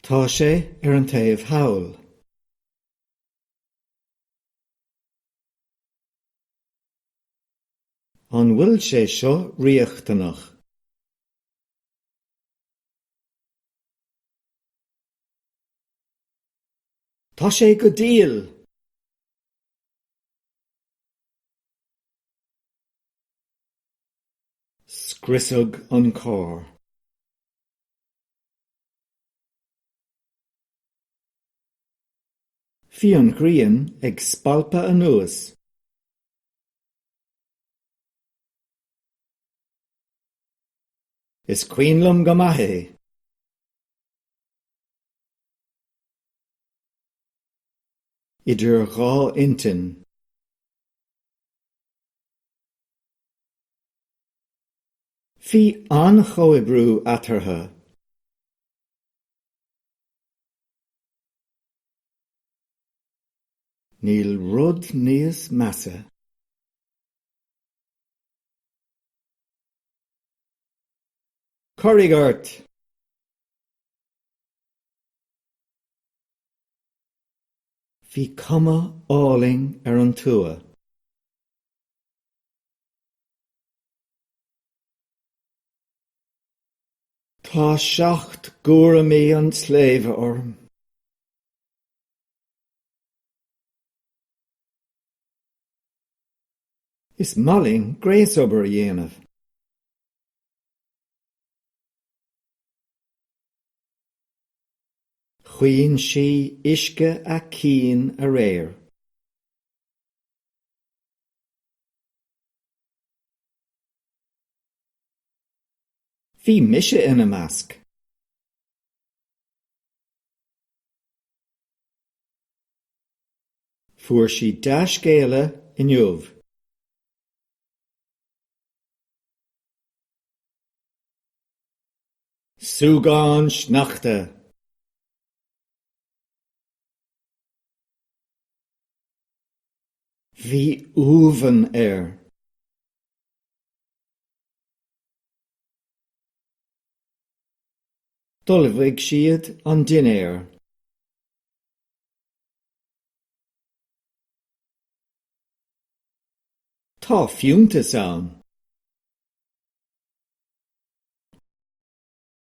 Tá sé ar an taobh hawl. An bhfuil sé seo riachtanach. Tá sé go díol. Scriosg an cár. Bhí an ghrian ag spalpa anuas. Is cuimhlim go maith é. Idir dhá intin. Bhí an-chomhoibriú atartha. Níl rud níos measa. Corrigh ort. Bhí cuma áling ar an tua. Tá 7 gúramí an sléibhe orm. Is malling gréasobair a dhéanamh. Chuaigh sí uisce a cín a réir. Bhí mise ina measc. Fuair sí 10 scéala inniuv. Súgáin sneachta. Bhí uaibhin air. Dul-mhaigh siad an duine air. Tá fiúntas ann.